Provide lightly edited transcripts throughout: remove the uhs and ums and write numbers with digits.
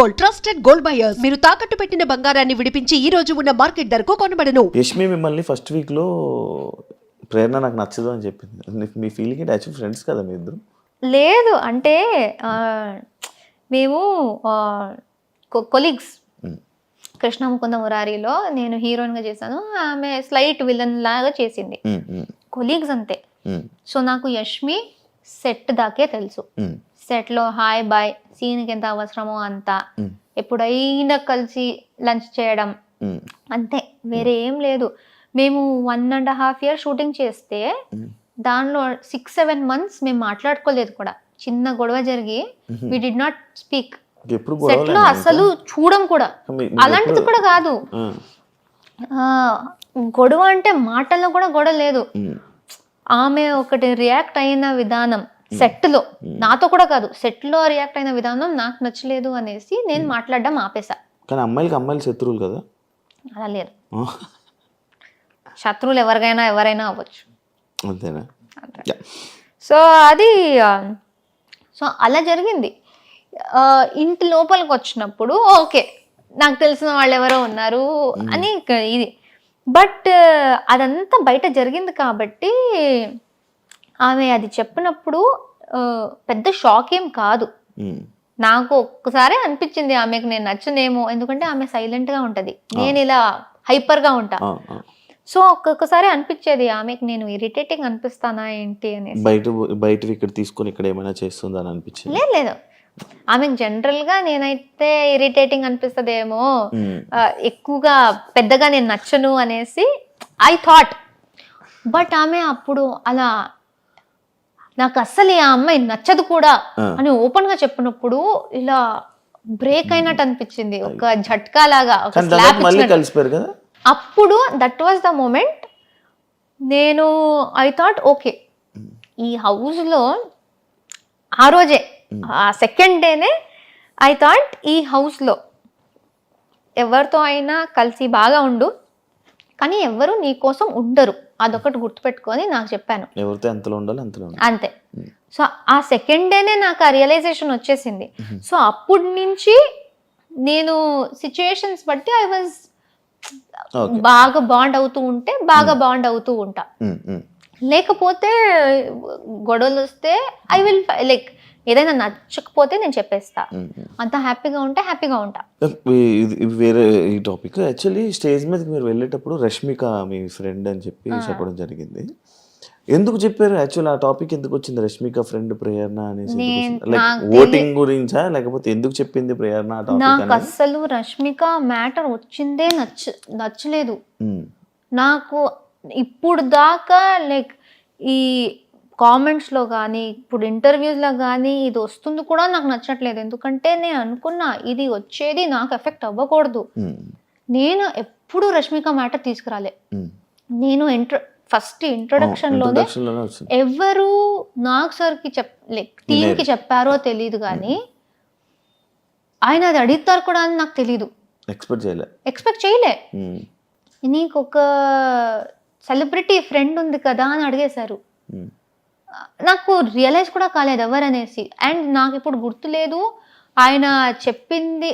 Gold, trusted gold buyers. మీరు తాకట్టు పెట్టిన బంగారాన్ని విడిపించి ఈ రోజు ఉన్న మార్కెట్ ధరకు కొనబడను. యష్మి మిమ్మల్ని ఫస్ట్ వీక్లో ప్రేరణ నాకు నచ్చదు అని చెప్పింది. మీ ఫీలింగ్ ఏంటి? యాక్చువల్ ఫ్రెండ్స్ కదా మీ ఇద్దరు? లేదు అంటే మేము కొలీగ్స్. కృష్ణ ముకుంద మురారిలో నేను హీరోయిన్గా చేశాను, ఆమె స్లైట్ విలన్ లాగా చేసింది. కొలీగ్స్ అంతే. సో నాకు యష్మి సెట్ దాకే తెలుసు. సెట్లో హాయ్ బాయ్, సీన్కి ఎంత అవసరమో అంత, ఎప్పుడైనా కలిసి లంచ్ చేయడం అంతే, వేరే ఏం లేదు. మేము 1.5 years షూటింగ్ చేస్తే దానిలో 6-7 months మేము మాట్లాడుకోలేదు కూడా. చిన్న గొడవ జరిగి we did not speak. Set లో అసలు చూడం కూడా, అలాంటిది కూడా కాదు. గొడవ అంటే మాటల్లో కూడా గొడవ లేదు. ఆమె ఒకటి రియాక్ట్ అయిన విధానం సెట్ లో, నాతో కూడా కాదు, సెట్ లో రియాక్ట్ అయిన విధానం నాకు నచ్చలేదు అనేసి నేను మాట్లాడడం ఆపేసా. కానీ అమ్మాయిలు శత్రువులు కదా? అలా లేదు, శత్రువులు ఎవరైనా అవ్వచ్చు. అంతేనా? సో అది సో అలా జరిగింది. ఇంటి లోపలికి వచ్చినప్పుడు ఓకే, నాకు తెలిసిన వాళ్ళు ఎవరో ఉన్నారు అని ఇది, బట్ అదంతా బయట జరిగింది కాబట్టి ఆమె అది చెప్పినప్పుడు పెద్ద షాక్ ఏం కాదు. నాకు ఒక్కసారి అనిపించింది ఆమెకు నేను నచ్చనేమో, ఎందుకంటే ఆమె సైలెంట్గా ఉంటుంది, నేను ఇలా హైపర్గా ఉంటా. సో ఒక్కొక్కసారి అనిపించేది ఆమెకు నేను ఇరిటేటింగ్ అనిపిస్తానా ఏంటి అనేసి. బయట ఇక్కడ తీసుకొని ఇక్కడ ఏమైనా చేస్తుందని అనిపించింది? లేదు, ఆమెకు జనరల్ గా నేనైతే ఇరిటేటింగ్ అనిపిస్తుందేమో, ఎక్కువగా పెద్దగా నేను నచ్చను అనేసి ఐ థాట్. బట్ ఆమె అప్పుడు అలా నాకు అస్సలు ఆ అమ్మాయి నచ్చదు కూడా అని ఓపెన్ గా చెప్పినప్పుడు ఇలా బ్రేక్ అయినట్టు అనిపించింది, ఒక झटका లాగా, ఒక స్లాప్ ఇచ్చినట్టు. అప్పుడు దట్ వాజ్ ద మూమెంట్. నేను ఐ థాట్ ఓకే, ఈ హౌస్ లో ఆ రోజే ఆ సెకండ్ డేనే ఐ థాట్ ఈ హౌస్లో ఎవరితో అయినా కలిసి బాగా ఉండు, కానీ ఎవరు నీ కోసం ఉండరు, అదొకటి గుర్తుపెట్టుకొని నాకు చెప్పాను. ఎవరితో ఎంతలో ఉండాలి అంతలో అంతే. సో ఆ సెకండ్ డేనే నాకు ఆ రియలైజేషన్ వచ్చేసింది. సో అప్పటి నుంచి నేను సిచ్యుయేషన్స్ బట్టి ఐ వాజ్ బాగా బాండ్ అవుతూ ఉంటే బాగా బాండ్ అవుతూ ఉంటా. లేకపోతే గొడవలు వస్తే ఐ విల్ లైక్ ఏదైనా నచ్చకపోతే నేను చెప్పేస్తా, అంత హ్యాపీగా ఉంటే హ్యాపీగా ఉంటా. వేరే ఈ టాపిక్. యాక్చువల్లీ స్టేజ్ మీదకి మీరు వెళ్ళేటప్పుడు రష్మిక మీ ఫ్రెండ్ అని చెప్పడం జరిగింది. ఎందుకు చెప్పారు? యాక్చువల్ ఆ టాపిక్ ఎందుకు వచ్చింది? రష్మిక ఫ్రెండ్ ప్రేరణ అనేసి లైక్ ఓటింగ్ గురించా, లేకపోతే ఎందుకు చెప్పింది ప్రేరణ ఆ టాపిక్? నాకు అస్సలు రష్మిక మ్యాటర్ వచ్చిందే నచ్చలేదు నాకు ఇప్పుడు దాకా. లైక్ ఈ కామెంట్స్లో కానీ ఇప్పుడు ఇంటర్వ్యూస్లో కానీ ఇది వస్తుంది కూడా నాకు నచ్చట్లేదు. ఎందుకంటే నేను అనుకున్నా ఇది వచ్చేది నాకు ఎఫెక్ట్ అవ్వకూడదు. నేను ఎప్పుడు రష్మిక మ్యాటర్ తీసుకురాలే. నేను ఫస్ట్ ఇంట్రొడక్షన్లోనే ఎవరు నాగ్ సార్కి లైక్ టీమ్కి చెప్పారో తెలియదు, కానీ ఆయన అది అడుగుతారు కూడా అని నాకు తెలీదు, ఎక్స్పెక్ట్ చేయలే. నీకు ఒక సెలబ్రిటీ ఫ్రెండ్ ఉంది కదా అని అడిగేశారు. నాకు రియలైజ్ కూడా కాలేదు ఎవరనేసి. అండ్ నాకు ఇప్పుడు గుర్తులేదు ఆయన చెప్పింది,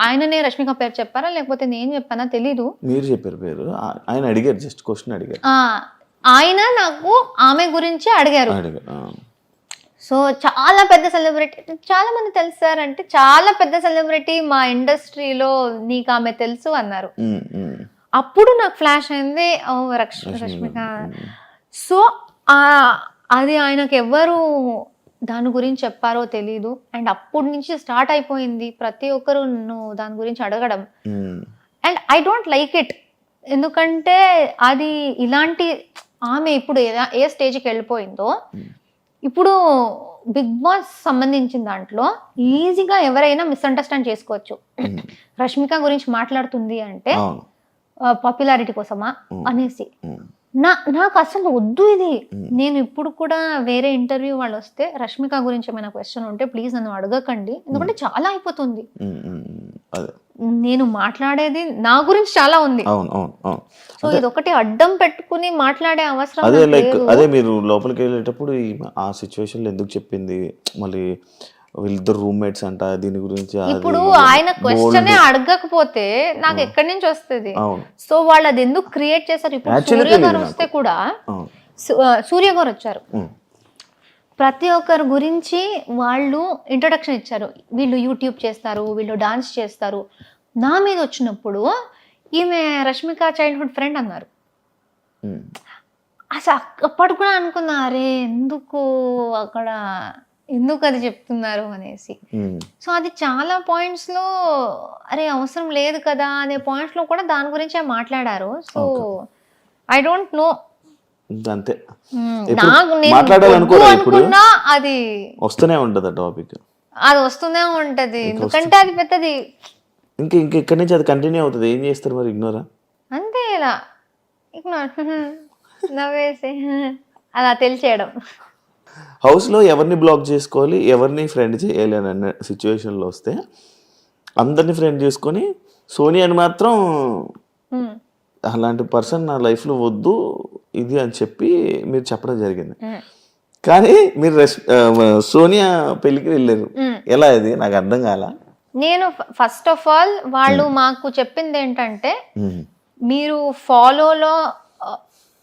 ఆయననే రష్మిక పేరు చెప్పారా లేకపోతే నేను చెప్పానా తెలీదు. మీరు చెప్పారు పేరు, ఆయన అడిగారు, జస్ట్ క్వశ్చన్ అడిగారు. ఆయన నాకు ఆమె గురించి అడిగారు. సో చాలా పెద్ద సెలబ్రిటీ, చాలా మంది తెలుసారంటే చాలా పెద్ద సెలబ్రిటీ మా ఇండస్ట్రీలో, నీకు ఆమె తెలుసు అన్నారు. అప్పుడు నాకు ఫ్లాష్ అయింది, ఓ రష్మిక. సో అది ఆయనకు ఎవరు దాని గురించి చెప్పారో తెలీదు. అండ్ అప్పటి నుంచి స్టార్ట్ అయిపోయింది ప్రతి ఒక్కరు దాని గురించి అడగడం. And I don't like it, ఎందుకంటే అది ఇలాంటి ఆమె ఇప్పుడు ఏ స్టేజ్కి వెళ్ళిపోయిందో, ఇప్పుడు బిగ్ బాస్ సంబంధించిన దాంట్లో ఈజీగా ఎవరైనా మిస్అండర్స్టాండ్ చేసుకోవచ్చు. రష్మిక గురించి మాట్లాడుతుంది అంటే పాపులారిటీ కోసమా అనేసి. నాకు అసలు వద్దు ఇది. నేను ఇప్పుడు కూడా వేరే ఇంటర్వ్యూ వాళ్ళు వస్తే రష్మిక గురించి ఏమైనా క్వశ్చన్ ఉంటే ప్లీజ్ నన్ను అడగకండి, ఎందుకంటే చాలా అయిపోతుంది. నేను మాట్లాడేది నా గురించి చాలా ఉంది. సో ఇది ఒకటి అడ్డం పెట్టుకుని మాట్లాడే అవసరం అదే. లైక్ అదే మీరు లోపలికి వెళ్ళేటప్పుడు ఆ సిచ్యువేషన్లో ఎందుకు చెప్పింది, మళ్ళీ వీళ్ళిద్దరు రూమ్మేట్స్ అంట దీని గురించి అది ఇప్పుడు ఇది ఆయన క్వశ్చన్ bold. అడగకపోతే నాకు ఎక్కడి నుంచి వస్తుంది? అవును సో వాళ్ళు అది ఎందుకు క్రియేట్ చేశారు? ఇప్పుడు Actually సూర్య గారు తెలీదు వస్తే కూడా అవును సూర్య గారు వచ్చారు, ఉమ్, ప్రతి ఒక్కరి గురించి వాళ్ళు ఇంట్రొడక్షన్ ఇచ్చారు. వీళ్ళు యూట్యూబ్ చేస్తారు, వీళ్ళు డాన్స్ చేస్తారు. నా మీద వచ్చినప్పుడు ఈమె రష్మిక చైల్డ్హుడ్ ఫ్రెండ్ అన్నారు. ఉమ్, అసలు అప్పటి కూడా అనుకున్నా, అరే ఎందుకు అక్కడ ఎందుకు అది చెప్తున్నారు అనేసి. ఉమ్, సో అది చాలా పాయింట్స్లో అరే అవసరం లేదు కదా అనే పాయింట్స్లో కూడా దాని గురించే మాట్లాడారు. సో ఐ డోంట్ నో, అంతే నాకు నేను మాట్లాడాలనుకోరా వద్దు ఇప్పుడు అనుకున్నా అది వస్తూనే ఉంటది ఆ టాపిక్. అది వస్తూనే ఉంటది, ఎందుకంటే అది పెద్దది. ఇంకా ఇంకా ఇక్కడి నుంచి అది కంటిన్యూ అవుతుంది. ఏం చేస్తారు మరి? ఇగ్నోరా? అంతే, ఇలా ఇగ్నోర్ నవ్వేసి అలా తెలిసేయడం. హౌస్లో ఎవరిని బ్లాక్ చేసుకోవాలి, ఎవరిని ఫ్రెండ్ చేయాలి అని అన్న సిచ్యువేషన్లో వస్తే అందరిని ఫ్రెండ్ చేసుకొని సోనియాని మాత్రం ఉమ్, అలాంటి పర్సన్ నా లైఫ్లో వద్దు ఇది అని చెప్పి మీరు చెప్పడం జరిగింది. ఉమ్, కానీ మీరు సోనియా పెళ్ళికి వెళ్ళారు. ఉమ్. ఎలా ఇది నాకు అర్థం కాల. నేను ఫస్ట్ ఆఫ్ ఆల్ వాళ్ళు మాకు చెప్పింది ఏంటంటే, మీరు ఫాలోలో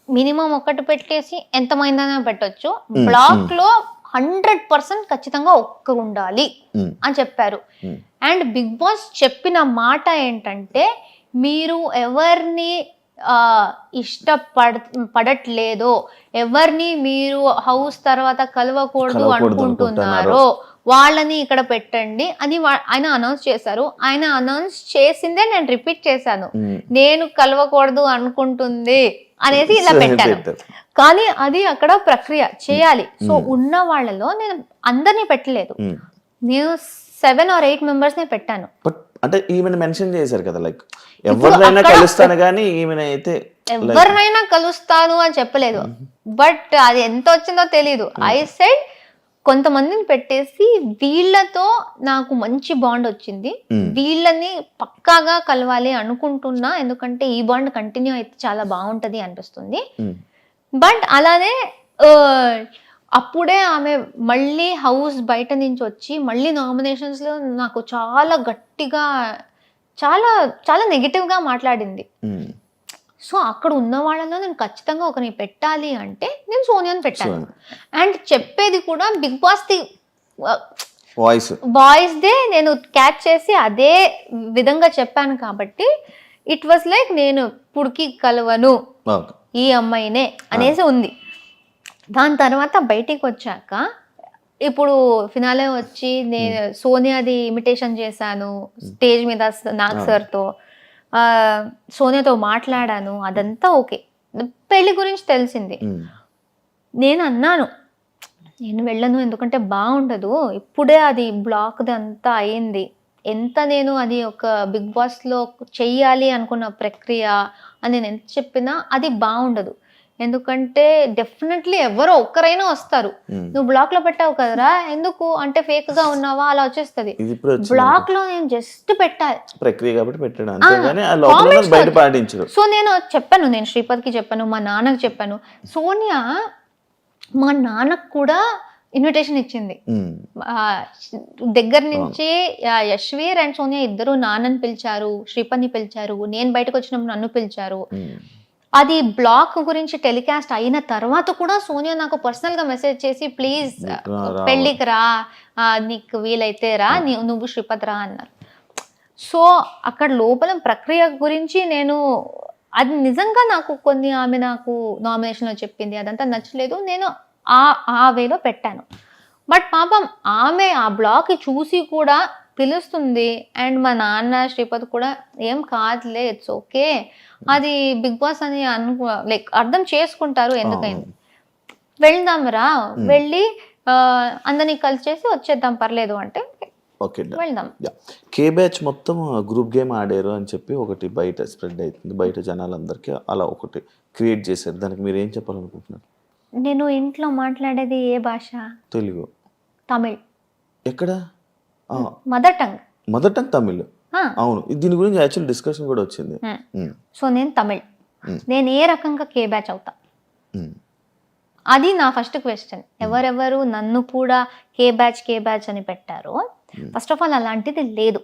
మినిమం ఒకటి పెట్టేసి ఎంతమైందనే పెట్టొచ్చు, బ్లాక్ లో 100% ఖచ్చితంగా ఒక్క ఉండాలి అని చెప్పారు. అండ్ బిగ్ బాస్ చెప్పిన మాట ఏంటంటే, మీరు ఎవరిని పడట్లేదో, ఎవరిని మీరు హౌస్ తర్వాత కలవకూడదు అనుకుంటున్నారో వాళ్ళని ఇక్కడ పెట్టండి అని ఆయన అనౌన్స్ చేశారు. ఆయన అనౌన్స్ చేసిందే నేను రిపీట్ చేశాను, నేను కలవకూడదు అనుకుంటుంది అనేసి ఇలా పెట్టాను. కానీ అది అక్కడ ప్రక్రియ చేయాలి. సో ఉన్న వాళ్ళలో నేను అందరినీ పెట్టలేదు, నేను 7 or 8 మెంబర్స్ నే పెట్టాను. బట్ అంటే ఈమెను మెన్షన్ చేశారు కదా, లైక్ ఎవరినైనా కలుస్తాను కానీ ఈమెను అయితే ఎవరినైనా కలుస్తాను అని చెప్పలేదు. బట్ అది ఎంత వచ్చిందో తెలీదు. ఐ సెడ్ కొంతమందిని పెట్టేసి వీళ్ళతో నాకు మంచి బాండ్ వచ్చింది, వీళ్ళని పక్కాగా కలవాలి అనుకుంటున్నా, ఎందుకంటే ఈ బాండ్ కంటిన్యూ అయితే చాలా బాగుంటది అనిపిస్తుంది. బట్ అలానే అప్పుడే ఆమె మళ్ళీ హౌస్ బయట నుంచి వచ్చి మళ్ళీ నామినేషన్స్ లో నాకు చాలా గట్టిగా చాలా చాలా నెగిటివ్ గా మాట్లాడింది. సో అక్కడ ఉన్న వాళ్ళలో నేను ఖచ్చితంగా ఒకరిని పెట్టాలి అంటే నేను సోనియాని పెట్టాను. అండ్ చెప్పేది కూడా బిగ్ బాస్ ది వాయిస్ దే నేను క్యాచ్ చేసి అదే విధంగా చెప్పాను కాబట్టి ఇట్ వాస్ లైక్ నేను ఇప్పుడుకి కలవను ఈ అమ్మాయినే అనేసి ఉంది. దాని తర్వాత బయటికి వచ్చాక ఇప్పుడు ఫినాలే వచ్చి నేను సోనియాది ఇమిటేషన్ చేశాను స్టేజ్ మీద నాగ్ సార్తో, సోనియాతో మాట్లాడాను, అదంతా ఓకే. పెళ్లి గురించి తెలిసింది. నేను అన్నాను నేను వెళ్ళను, ఎందుకంటే బాగుండదు, ఇప్పుడే అది బ్లాక్ది అంతా అయింది, ఎంత నేను అది ఒక బిగ్ బాస్లో చెయ్యాలి అనుకున్న ప్రక్రియ అని నేను ఎంత చెప్పినా అది బాగుండదు. ఎందుకంటే డెఫినెట్లీ ఎవరో ఒక్కరైనా వస్తారు, నువ్వు బ్లాక్ లో పెట్టావు కదరా ఎందుకు అంటే ఫేక్ గా ఉన్నావా అలా వచ్చేస్తుంది. బ్లాక్ లో నేను జస్ట్ పెట్టాలి ప్రక్రియ కాబట్టి పెట్టాను అంతేగాని ఆ లోపల బయట పాటించరు. సో నేను చెప్పాను, నేను శ్రీపద్కి చెప్పాను, మా నాన్నకి చెప్పాను. సోనియా మా నాన్నకు కూడా ఇన్విటేషన్ ఇచ్చింది దగ్గర నుంచి. యశ్వీర్ అండ్ సోనియా ఇద్దరు నాన్నని పిలిచారు, శ్రీపద్ని పిలిచారు, నేను బయటకు వచ్చినప్పుడు నన్ను పిలిచారు. అది బ్లాక్ గురించి టెలికాస్ట్ అయిన తర్వాత కూడా సోనియా నాకు పర్సనల్ గా మెసేజ్ చేసి ప్లీజ్ పెళ్ళికి రా, నీకు వీలైతే రా, నువ్వు శ్రీపద్ రా అన్నారు. సో అక్కడ లోపల ప్రక్రియ గురించి నేను అది నిజంగా నాకు కొన్ని ఆమె నాకు నామినేషన్లో చెప్పింది అదంతా నచ్చలేదు, నేను ఆ వేలో పెట్టాను. బట్ పాపం ఆమె ఆ బ్లాక్ చూసి కూడా పిలుస్తుంది. అండ్ మా నాన్న శ్రీపద్ కూడా ఏం కాదులే ఇట్స్ ఓకే, అది బిగ్ బాస్ అని లైక్ అర్థం చేసుకుంటారు, ఎందుకైంది వెళ్దాం రా, వెళ్ళి అందరినీ కలిసేసి వచ్చేద్దాం పర్లేదు అంటే వెళ్దాం. కే బ్యాచ్ మొత్తం గ్రూప్ గేమ్ ఆడారు అని చెప్పి ఒకటి బయట స్ప్రెడ్ అవుతుంది, బయట జనాలందరికీ అలా ఒకటి క్రియేట్ చేశారు. దానికి మీరు ఏం చెప్పాలనుకుంటున్నారు? నేను ఇంట్లో మాట్లాడేది ఏ భాష? తెలుగు, తమిళ్. ఎక్కడ? Mother tongue. Mother tongue Tamil. అవును, దీని గురించి యాక్చువల్ డిస్కషన్ కూడా వచ్చింది. సో నేను తమిళ్, నేను ఏ రకంగా కే బ్యాచ్ అవుతా అది నా ఫస్ట్ క్వశ్చన్. ఎవరెవరు నన్ను కూడా కే బ్యాచ్ అని పెట్టారో, ఫస్ట్ ఆఫ్ ఆల్ అలాంటిది లేదు.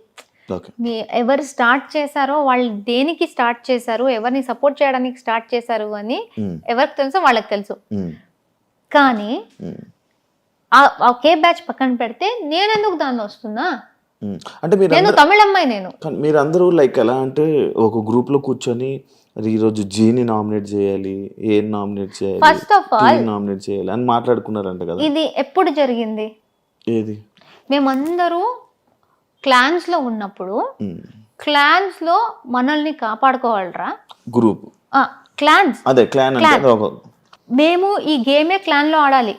ఎవరు స్టార్ట్ చేశారో వాళ్ళు దేనికి స్టార్ట్ చేశారు, ఎవరిని సపోర్ట్ చేయడానికి స్టార్ట్ చేశారు అని ఎవరికి తెలుసో వాళ్ళకి తెలుసు. కానీ ఆ కే బ్యాచ్ పక్కన పెడితే నేను ఎందుకు దానిలో వస్తున్నా? అంటే నేను తమిళ అమ్మాయి. మీరు అందరూ లైక్ ఎలా అంటే ఒక గ్రూప్ లో కూర్చొని ఈరోజు జీని నామినేట్ చేయాలి, ఏ నామినేట్ చేయాలి, ఫస్ట్ ఆఫ్ ఆల్ నామినేట్ చేయాలి అని మాట్లాడుకున్నారంట కదా. ఇది ఎప్పుడు జరిగింది? ఏది? మేమందరూ క్లాన్స్ లో ఉన్నప్పుడు క్లాన్స్ లో మనల్ని కాపాడుకోవాలరా గ్రూప్ క్లాన్స్. అదే క్లాన్ అంటే మేము ఈ గేమే క్లాన్ లో ఆడాలి.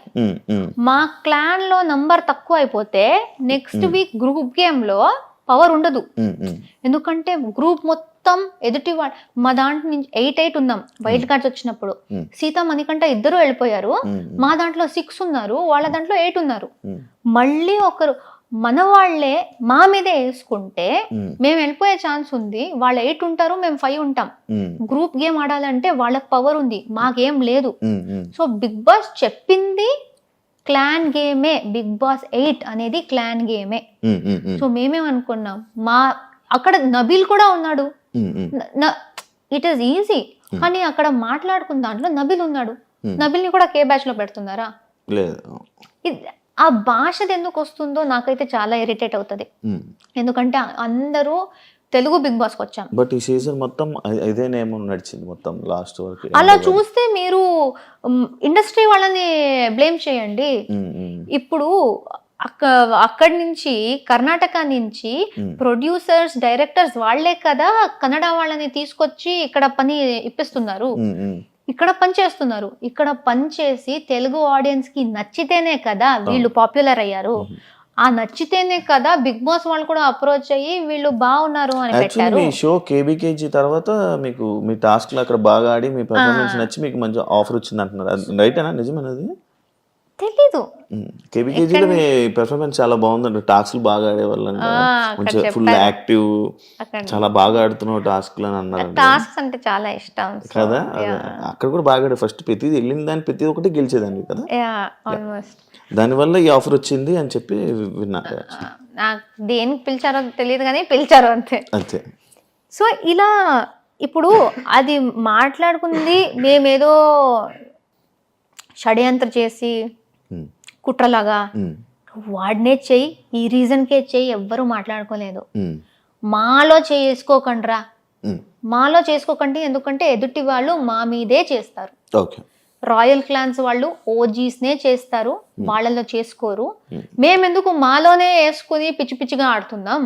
మా క్లాన్ లో నంబర్ తక్కువ అయిపోతే నెక్స్ట్ వీక్ గ్రూప్ గేమ్ లో పవర్ ఉండదు. ఎందుకంటే గ్రూప్ మొత్తం ఎదుటి మా దాంట్లో నుంచి 8 ఉన్నాం వైల్డ్ కార్డ్స్ వచ్చినప్పుడు. సీత మణికంఠ ఇద్దరు వెళ్ళిపోయారు. మా దాంట్లో 6 ఉన్నారు, వాళ్ళ దాంట్లో 8 ఉన్నారు. మళ్ళీ ఒకరు మన వాళ్ళే మా మీదే వేసుకుంటే మేము వెళ్ళిపోయే ఛాన్స్ ఉంది. వాళ్ళు 8 ఉంటారు, మేము 5 ఉంటాం. గ్రూప్ గేమ్ ఆడాలంటే వాళ్ళకి పవర్ ఉంది, మాకేం లేదు. సో బిగ్ బాస్ చెప్పింది క్లాన్ గేమే. బిగ్ బాస్ 8 అనేది క్లాన్ గేమే. సో మేమేమనుకున్నాం, అక్కడ నబీల్ కూడా ఉన్నాడు. It is easy. కానీ అక్కడ మాట్లాడుకున్న దాంట్లో నబీల్ ఉన్నాడు. నబీల్ని కూడా కే బ్యాచ్ లో పెడుతున్నారా? ఆ భాషది ఎందుకు వస్తుందో నాకైతే చాలా ఇరిటేట్ అవుతుంది. ఎందుకంటే అందరూ తెలుగు బిగ్ బాస్కి వచ్చాం. బట్ ఈ సీజన్ మొత్తం ఇదే నేమ్ నడిచింది మొత్తం లాస్ట్ వరకు. అలా చూస్తే మీరు ఇండస్ట్రీ వాళ్ళని బ్లేమ్ చేయండి. ఇప్పుడు అక్కడి నుంచి కర్ణాటక నుంచి ప్రొడ్యూసర్స్, డైరెక్టర్స్ వాళ్లే కదా కన్నడ వాళ్ళని తీసుకొచ్చి ఇక్కడ పని ఇప్పిస్తున్నారు, ఇక్కడ పని చేస్తున్నారు. ఇక్కడ పని చేసి తెలుగు ఆడియన్స్ కి నచ్చితేనే కదా వీళ్ళు పాపులర్ అయ్యారు. ఆ నచ్చితేనే కదా బిగ్ బాస్ వాళ్ళు కూడా అప్రోచ్ అయ్యి వీళ్ళు బాగున్నారు అని పెట్టారు. మీ షో కేబీకేజీ తర్వాత మీకు మీ టాస్క్ లో అక్కడ బాగా ఆడి మీ పర్ఫార్మెన్స్ నచ్చి మీకు మంచి ఆఫర్ వచ్చింది అంటున్నారు. రైటేనా? నిజమేనది? తెలీదు. కేబీకేజీలో మీ పెర్ఫార్మెన్స్ చాలా బాగుందండి. టాస్క్లు బాగా ఆడేవాళ్ళంట, మంచిగా ఫుల్ యాక్టివ్, చాలా బాగా ఆడుతున్నావు టాస్క్లు అని అన్నారు. టాస్క్స్ అంటే చాలా ఇష్టం కదా. అక్కడ కూడా బాగా ఆడే ఫస్ట్ ప్రతిది వెళ్ళిన దాన్ని ప్రతి ఒక్కటి గెలిచేదాన్ని కదా. దానివల్ల ఈ ఆఫర్ వచ్చింది అని చెప్పి విన్నా. నాకు దేనికి పిలిచారో తెలియదు కానీ పిలిచారు అంతే అంతే. సో ఇలా ఇప్పుడు అది మాట్లాడుకుంది మేమేదో షడ్యంత్ర చేసి కుట్రలాగా వాడినే చెయ్యి, ఈ రీజన్కే చెయ్యి, ఎవ్వరూ మాట్లాడుకోలేదు. మాలో చేసుకోకండ్రా, మాలో చేసుకోకండి. ఎందుకంటే ఎదుటి వాళ్ళు మా మీదే చేస్తారు. రాయల్ క్లాన్స్ వాళ్ళు ఓజీస్నే చేస్తారు, వాళ్ళలో చేసుకోరు. మేమెందుకు మాలోనే వేసుకుని పిచ్చి పిచ్చిగా ఆడుతున్నాం?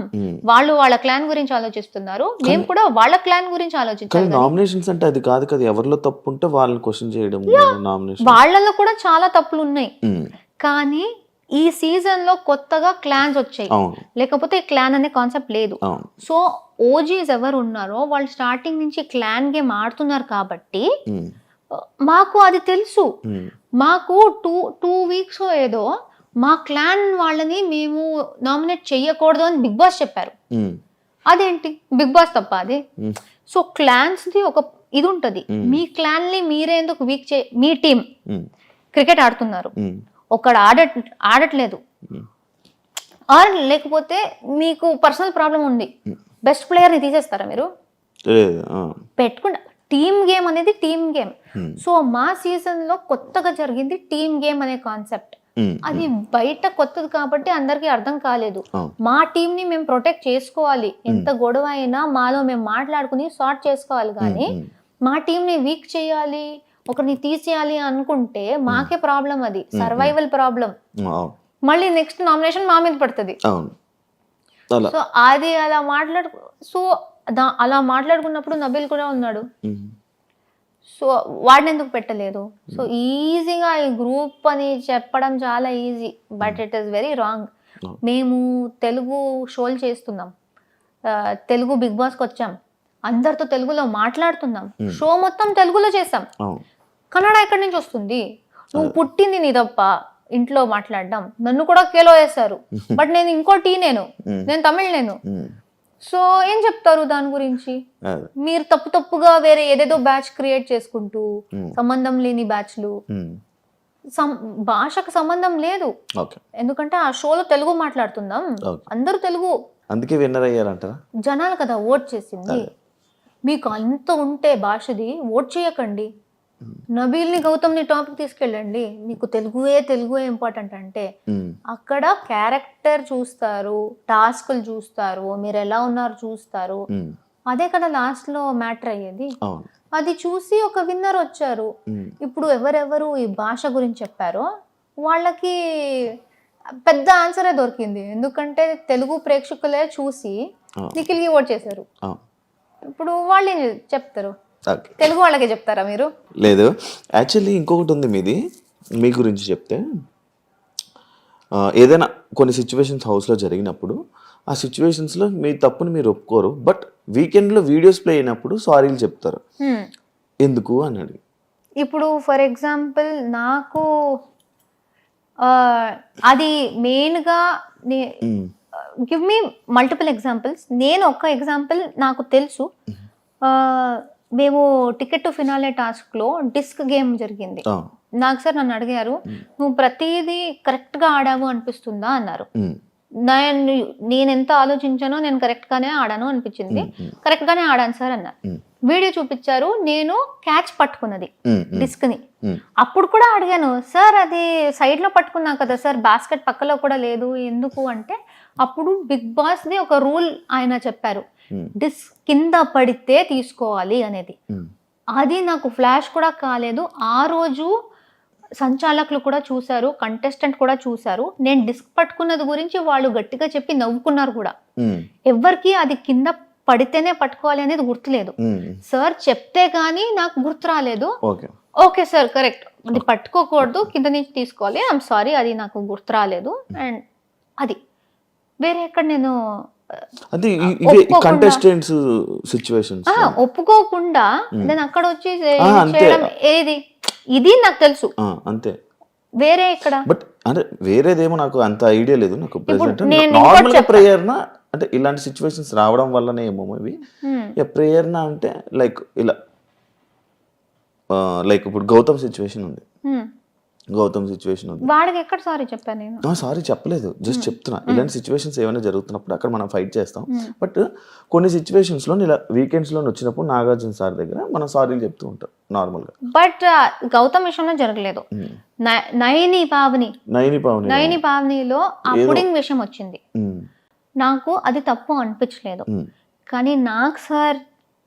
వాళ్ళు వాళ్ళ క్లాన్ గురించి ఆలోచిస్తున్నారు, మేము కూడా వాళ్ళ క్లాన్ గురించి ఆలోచించాలి. నామినేషన్స్ అంటే అది కాదు కదా, ఎవరిలో తప్పు ఉంటే వాళ్ళని క్వశ్చన్ చేయడం. వాళ్ళలో కూడా చాలా తప్పులు ఉన్నాయి. కానీ ఈ సీజన్ లో కొత్తగా క్లాన్స్ వచ్చాయి, లేకపోతే క్లాన్ అనే కాన్సెప్ట్ లేదు. సో ఓజీస్ ఎవరు ఉన్నారో వాళ్ళు స్టార్టింగ్ నుంచి క్లాన్ గేమ్ ఆడుతున్నారు కాబట్టి మాకు అది తెలుసు. మాకు టూ వీక్స్ ఏదో మా క్లాన్ వాళ్ళని మేము నామినేట్ చెయ్యకూడదు అని బిగ్ బాస్ చెప్పారు. అదేంటి బిగ్ బాస్ తప్ప అది? సో క్లాన్స్ ది ఒక ఇది ఉంటది. మీ క్లాన్ ని మీరే ఎందుకు వీక్ మీ టీం క్రికెట్ ఆడుతున్నారు, ఒకడు ఆడట్లేదు, ఆర్ లేకపోతే మీకు పర్సనల్ ప్రాబ్లం ఉంది, బెస్ట్ ప్లేయర్ ని తీసేస్తారా మీరు? పెట్టుకుంటా. టీమ్ గేమ్ అనేది టీమ్ గేమ్. సో మా సీజన్ లో కొత్తగా జరిగింది టీమ్ గేమ్ అనే కాన్సెప్ట్. అది బయట కొత్తది కాబట్టి అందరికి అర్థం కాలేదు. మా టీం ని మేము ప్రొటెక్ట్ చేసుకోవాలి, ఎంత గొడవ అయినా మాలో మేము మాట్లాడుకుని సార్ట్ చేసుకోవాలి. కానీ మా టీం ని వీక్ చేయాలి, ఒకరిని తీసేయాలి అనుకుంటే మాకే ప్రాబ్లం, అది సర్వైవల్ ప్రాబ్లం. మళ్ళీ నెక్స్ట్ నామినేషన్ మా మీద పడుతుంది. సో అది అలా మాట్లాడుకున్నప్పుడు నబీల్ కూడా ఉన్నాడు. సో వాడిని ఎందుకు పెట్టలేదు? సో ఈజీగా ఈ గ్రూప్ అని చెప్పడం చాలా easy, but it is very wrong. మేము తెలుగు షోలు చేస్తున్నాం, తెలుగు బిగ్ బాస్కి వచ్చాం, అందరితో తెలుగులో మాట్లాడుతున్నాం, షో మొత్తం తెలుగులో చేస్తాం. కన్నడ ఎక్కడి నుంచి వస్తుంది? నువ్వు పుట్టింది నీ తప్ప ఇంట్లో మాట్లాడడం. నన్ను కూడా కేలో వేశారు, బట్ నేను ఇంకో నేను తమిళ్ నేను. సో ఏం చెప్తారు దాని గురించి? మీరు తప్పుగా వేరే ఏదేదో బ్యాచ్ క్రియేట్ చేసుకుంటూ సంబంధం లేని బ్యాచ్లు. భాషకు సంబంధం లేదు, ఓకే ఎందుకంటే ఆ షోలో తెలుగు మాట్లాడుతున్నాం, ఓకే. అందరూ తెలుగు అందుకే విన్నర్ అయ్యారంటారా? జనాలు కదా ఓట్ చేసింది. మీకు అంత ఉంటే భాషది ఓట్ చేయకండి, నబీల్ని గౌతమ్ని టాపిక్ తీసుకెళ్ళండి. మీకు తెలుగుయే ఇంపార్టెంట్ అంటే అక్కడ క్యారెక్టర్ చూస్తారు, టాస్క్లు చూస్తారు, మీరు ఎలా ఉన్నారు చూస్తారు, అదే కదా లాస్ట్ లో మ్యాటర్ అయ్యేది. అది చూసి ఒక విన్నర్ వచ్చారు. ఇప్పుడు ఎవరెవరు ఈ భాష గురించి చెప్పారో వాళ్ళకి పెద్ద ఆన్సరే దొరికింది, ఎందుకంటే తెలుగు ప్రేక్షకులే చూసి నిఖిల్కి ఓట్ చేశారు. ఇప్పుడు వాళ్ళు ఏం చెప్తారు? తెలుగు వాళ్ళకే చెప్తారా మీరు? లేదు, యాక్చువల్లీ ఇంకొకటి ఉంది మీది, మీ గురించి చెప్తే ఏదైనా కొన్ని సిచ్యువేషన్స్ హౌస్లో జరిగినప్పుడు ఆ సిచ్యువేషన్స్లో మీ తప్పుని మీరు ఒప్పుకోరు, బట్ వీకెండ్లో వీడియోస్ ప్లే అయినప్పుడు సారీలు చెప్తారు. ఎందుకు అని అడిగి. ఇప్పుడు ఫర్ ఎగ్జాంపుల్ నాకు అది మెయిన్గా గివ్ మీ మల్టిపుల్ ఎగ్జాంపుల్స్. నేను ఒక ఎగ్జాంపుల్ నాకు తెలుసు. మేము టికెట్ టు ఫినాలే టాస్క్లో డిస్క్ గేమ్ జరిగింది. నాకు సార్ నన్ను అడిగారు, నువ్వు ప్రతిదీ కరెక్ట్గా ఆడావు అనిపిస్తుందా అన్నారు. నేను ఎంత ఆలోచించానో నేను కరెక్ట్గానే ఆడాను అనిపించింది. కరెక్ట్గానే ఆడాను సార్ అన్నారు. వీడియో చూపించారు, నేను క్యాచ్ పట్టుకున్నది డిస్క్ని. అప్పుడు కూడా అడిగాను, సార్ అది సైడ్లో పట్టుకున్నా కదా సార్, బాస్కెట్ పక్కలో కూడా లేదు ఎందుకు అంటే, అప్పుడు బిగ్ బాస్ది ఒక రూల్ ఆయన చెప్పారు, డిస్క్ కింద పడితే తీసుకోవాలి అనేది. అది నాకు ఫ్లాష్ కూడా కాలేదు. ఆ రోజు సంచాలకులు కూడా చూశారు, కంటెస్టెంట్ కూడా చూశారు. నేను డిస్క్ పట్టుకున్నది గురించి వాళ్ళు గట్టిగా చెప్పి నవ్వుకున్నారు కూడా. ఎవరికి అది కింద పడితేనే పట్టుకోవాలి అనేది గుర్తులేదు. సార్ చెప్తే గానీ నాకు గుర్తు రాలేదు. ఓకే సార్ కరెక్ట్, అది పట్టుకోకూడదు, కింద నుంచి తీసుకోవాలి, ఐఎమ్ సారీ, అది నాకు గుర్తు రాలేదు. అండ్ అది వేరే ఎక్కడ నేను ఒప్పుకోకుండా నేను అక్కడ వచ్చి చేయడం ఏది, ఇది నాకు తెలుసు అంతే. వేరే ఇక్కడ బట్ అంటే వేరేదేమో నాకు అంత ఐడియా లేదు. నాకు నార్మల్ ప్రేయర్నా అంటే ఇలాంటి సిచ్యువేషన్స్ రావడం వల్లనే ఏమో ఇవి. ప్రేయర్నా అంటే లైక్ ఇలా లైక్ ఇప్పుడు గౌతమ్ సిచ్యువేషన్ ఉంది, వాడికి ఎక్కడ సారీ చెప్పాను నేను? సారీ చెప్పలేదు, జస్ట్ చెప్తున్నా. ఇలాంటి సిచ్యువేషన్స్ ఏమైనా జరుగుతున్నప్పుడు అక్కడ మనం ఫైట్ చేస్తాం. బట్ కొన్ని సిచ్యువేషన్స్ లో ఇలా వీకెండ్స్ లో వచ్చినప్పుడు నాగార్జున సార్ దగ్గర మనం సారీలు చెప్తూ ఉంటాం నార్మల్ గా. బట్ గౌతమ్ విషయంలో జరగలేదు. నయని పావనిలో ఆ పుడింగ్ విషయం వచ్చింది. నాకు అది తప్పు అనిపించలేదు, కానీ నాకు సార్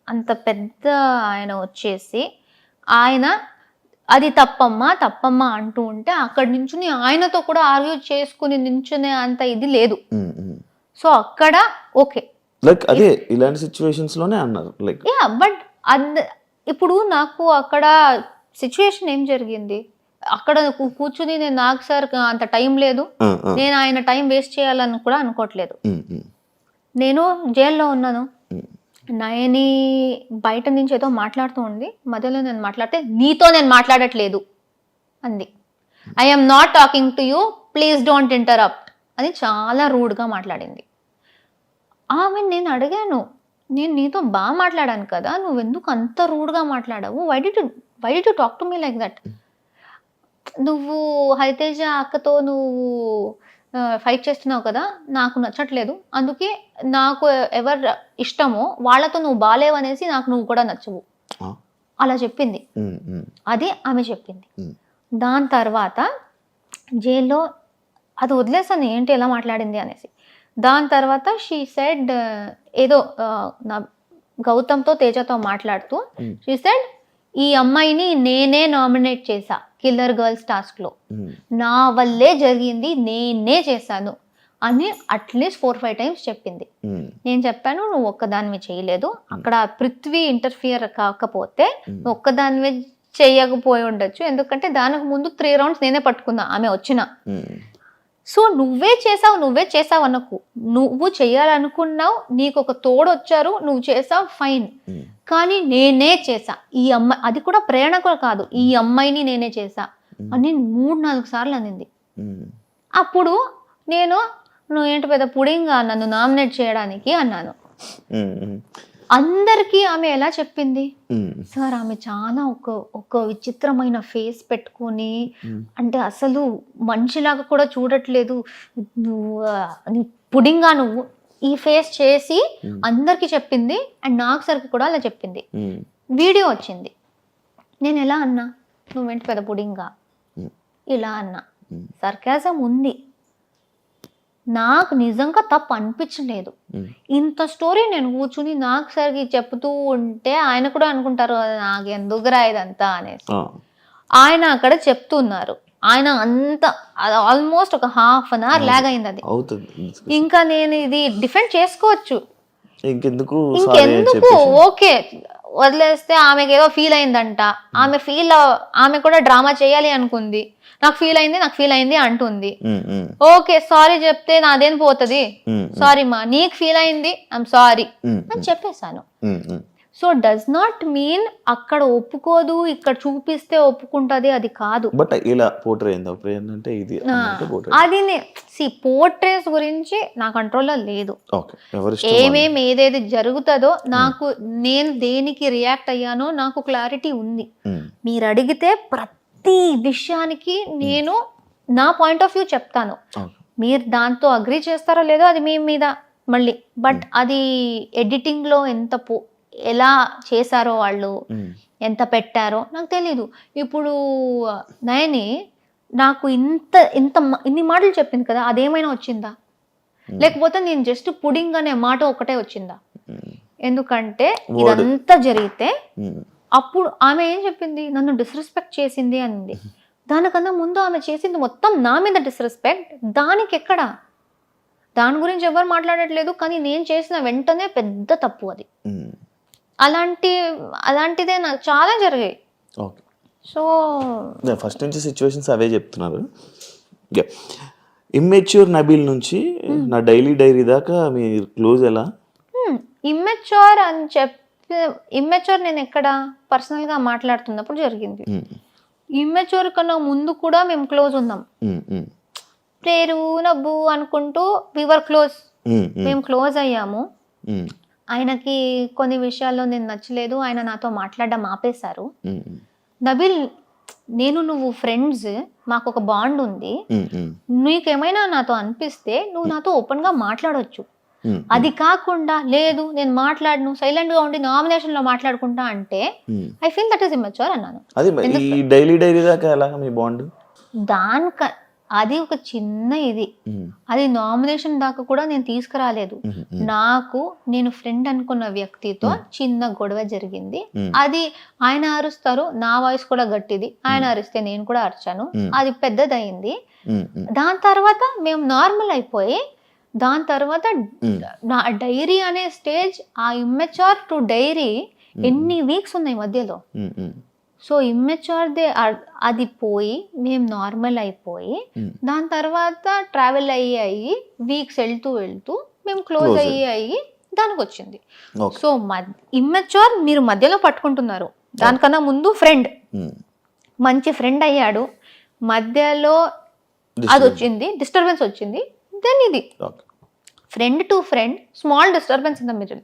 అంత పెద్ద ఆయన వచ్చేసి ఆయన అది తప్పమ్మా అంటూ ఉంటే అక్కడి నుంచి ఆయనతో కూడా ఆర్గ్యూ చేసుకుని నించునే అంత ఇది లేదు. సో అక్కడ ఓకే, లైక్ అదే ఇలాంటి సిచ్యువేషన్స్ లోనే అన్నారు లైక్ యా. బట్ ఇప్పుడు నాకు అక్కడ సిచ్యువేషన్ ఏం జరిగింది, అక్కడ కూర్చుని నేను నాకు సార్ అంత టైం లేదు, నేను ఆయన టైం వేస్ట్ చేయాలని కూడా అనుకోవట్లేదు. నేను జైల్లో ఉన్నాను, నయని బయట నుంచి ఏదో మాట్లాడుతూ ఉంది, మధ్యలో నేను మాట్లాడితే నీతో నేను మాట్లాడట్లేదు అంది. I'm not talking to you, please don't interrupt అని చాలా రూడ్గా మాట్లాడింది. ఆమె నేను అడిగాను, నేను నీతో బాగా మాట్లాడాను కదా, నువ్వెందుకు అంత రూడ్గా మాట్లాడావు, why did you talk to me like that? నువ్వు హరితేజ అక్కతో నువ్వు ఫైట్ చేస్తున్నావు కదా, నాకు నచ్చట్లేదు, అందుకే నాకు ఎవరు ఇష్టమో వాళ్ళతో నువ్వు బాలేవనేసి నాకు నువ్వు కూడా నచ్చవు అలా చెప్పింది. అది ఆమె చెప్పింది. దాని తర్వాత జైల్లో అది వదిలేసాను ఏంటి ఎలా మాట్లాడింది అనేసి. దాని తర్వాత షీ సెడ్ ఏదో నా గౌతమ్తో తేజతో మాట్లాడుతూ షీ సెడ్, ఈ అమ్మాయిని నేనే నామినేట్ చేశా కిల్లర్ గర్ల్స్ టాస్క్లో, నా వల్లే జరిగింది, నేనే చేశాను అని అట్లీస్ట్ 4-5 టైమ్స్ చెప్పింది. నేను చెప్పాను, నువ్వు ఒక్కదానివి చేయలేదు, అక్కడ పృథ్వీ ఇంటర్ఫియర్ కాకపోతే నువ్వు ఒక్కదానివే చేయకపోయి ఉండొచ్చు, ఎందుకంటే దానికి ముందు 3 రౌండ్స్ నేనే పట్టుకున్నా ఆమె వచ్చిన. సో నువ్వే చేసావు అనకు, నువ్వు చేయాలనుకున్నావు, నీకు ఒక తోడు వచ్చారు, నువ్వు చేసావు ఫైన్, కానీ నేనే చేసా ఈ అమ్మాయి, అది కూడా ప్రేరణ కూడా కాదు, ఈ అమ్మాయిని నేనే చేసా అని 3-4 సార్లు అనింది. అప్పుడు నేను నువ్వు ఏంటి పెద్ద పుడింగా నన్ను నామినేట్ చేయడానికి అన్నాను. అందరికీ ఆమె ఎలా చెప్పింది సార్, ఆమె చాలా ఒక విచిత్రమైన ఫేస్ పెట్టుకొని, అంటే అసలు మనిషిలాగా కూడా చూడట్లేదు, నువ్వు పుడింగా నువ్వు ఈ ఫేస్ చేసి అందరికి చెప్పింది. అండ్ నాకు సరికి కూడా అలా చెప్పింది. వీడియో వచ్చింది. నేను ఎలా అన్నా, నువ్వేంటి పెద్ద పుడింగా ఇలా అన్నా. సర్కాజం ఉంది. నాకు నిజంగా తప్పు అనిపించలేదు. ఇంత స్టోరీ నేను కూర్చుని నాకు సరికి చెప్తూ ఉంటే ఆయన కూడా అనుకుంటారు నాకు ఎందుకురా ఇదంతా అనేసి. ఆయన అక్కడ చెప్తున్నారు. ఆయన అంత ఆల్మోస్ట్ ఒక ½ an hour లాగ్ అయింది. అది ఇంకా నేను ఇది డిఫెండ్ చేసుకోవచ్చు, ఇంకెందుకు ఓకే వదిలేస్తే. ఆమెకి ఏదో ఫీల్ అయిందంట, ఆమె కూడా డ్రామా చేయాలి అనుకుంది. నాకు ఫీల్ అయింది అంటుంది. ఓకే సారీ చెప్తే నాదేం పోతుంది, సారీ మా నీకు ఫీల్ అయింది ఐఎమ్ సారీ అని చెప్పేశాను. సో డస్ నాట్ మీన్ అక్కడ ఒప్పుకోదు, ఇక్కడ చూపిస్తే ఒప్పుకుంటది, అది కాదు. బట్ ఇలా పోర్ట్రే అంటే ఇది అది పోర్ట్రేస్ గురించి నా కంట్రోల్లో లేదు. ఏదేది జరుగుతుందో నాకు, నేను దేనికి రియాక్ట్ అయ్యానో నాకు క్లారిటీ ఉంది. మీరు అడిగితే ప్రతి విషయానికి నేను నా పాయింట్ ఆఫ్ వ్యూ చెప్తాను. మీరు దాంతో అగ్రీ చేస్తారో లేదో అది మీ మీద మళ్ళీ. బట్ అది ఎడిటింగ్ లో ఎలా చేశారో వాళ్ళు, ఎంత పెట్టారో నాకు తెలీదు. ఇప్పుడు నయని నాకు ఇన్ని మాటలు చెప్పింది కదా, అదేమైనా వచ్చిందా? లేకపోతే నేను జస్ట్ పుడింగ్ అనే మాట ఒకటే వచ్చిందా? ఎందుకంటే ఇదంతా జరిగితే అప్పుడు ఆమె ఏం చెప్పింది, నన్ను డిస్రెస్పెక్ట్ చేసింది అనింది. దానికన్నా ముందు ఆమె చేసింది మొత్తం నా మీద డిస్రెస్పెక్ట్. దానికి ఎక్కడ, దాని గురించి ఎవరు మాట్లాడట్లేదు. కానీ నేను చేసిన వెంటనే పెద్ద తప్పు అది. అలాంటిదే నాకు చాలా జరిగాయి. సో ఫస్ట్ నుంచి సిచ్యువేషన్స్ అవే చెప్తున్నారు. ఇమ్మెచ్యూర్ నబీల్ నుంచి నా డైరీ దాకా మీ క్లోజ్ ఎలా? ఇమ్మెచ్యూర్ అని ఇమ్మెచ్యూర్ నేను ఎక్కడ పర్సనల్ గా మాట్లాడుతున్నప్పుడు జరిగింది. ఇమ్మెచ్యూర్ కన్నా ముందు కూడా మేము క్లోజ్ ఉన్నాం. పేరు నవ్వు అనుకుంటూ వివర్ క్లోజ్, మేము క్లోజ్ అయ్యాము. ఆయనకి కొన్ని విషయాల్లో నేను నచ్చలేదు, ఆయన నాతో మాట్లాడడం ఆపేశారు. నబిల్, నువ్వు ఫ్రెండ్స్, మాకు ఒక బాండ్ ఉంది. నీకేమైనా నాతో అనిపిస్తే నువ్వు నాతో ఓపెన్ గా మాట్లాడొచ్చు. అది కాకుండా లేదు నేను మాట్లాడను, సైలెంట్ గా ఉండి నామినేషన్ లో మాట్లాడుకుంటా అంటే I feel that is immature అన్నాను. అది ఒక చిన్న ఇది, అది నామినేషన్ దాకా కూడా నేను తీసుకురాలేదు. నేను ఫ్రెండ్ అనుకున్న వ్యక్తితో చిన్న గొడవ జరిగింది. అది ఆయన అరుస్తారు, నా వాయిస్ కూడా గట్టిది, ఆయన అరిస్తే నేను కూడా అరిచాను, అది పెద్దదయింది. దాని తర్వాత మేము నార్మల్ అయిపోయి, దాని తర్వాత నా డైరీ అనే స్టేజ్, ఆ ఇమ్మెచ్యూర్ టు డైరీ ఎన్ని వీక్స్ ఉన్నాయి మధ్యలో. సో ఇమ్మెచ్యూర్దే అది పోయి మేము నార్మల్ అయిపోయి, దాని తర్వాత ట్రావెల్ అయ్యి వీక్స్ వెళ్తూ మేము క్లోజ్ అయ్యి దానికి వచ్చింది. సో ఇమ్మెచ్యూర్ మీరు మధ్యలో పట్టుకుంటున్నారు. దానికన్నా ముందు ఫ్రెండ్, మంచి ఫ్రెండ్ అయ్యాడు, మధ్యలో అది వచ్చింది, డిస్టర్బెన్స్ వచ్చింది. దెన్ ఇది friend to friend, small disturbance in the middle.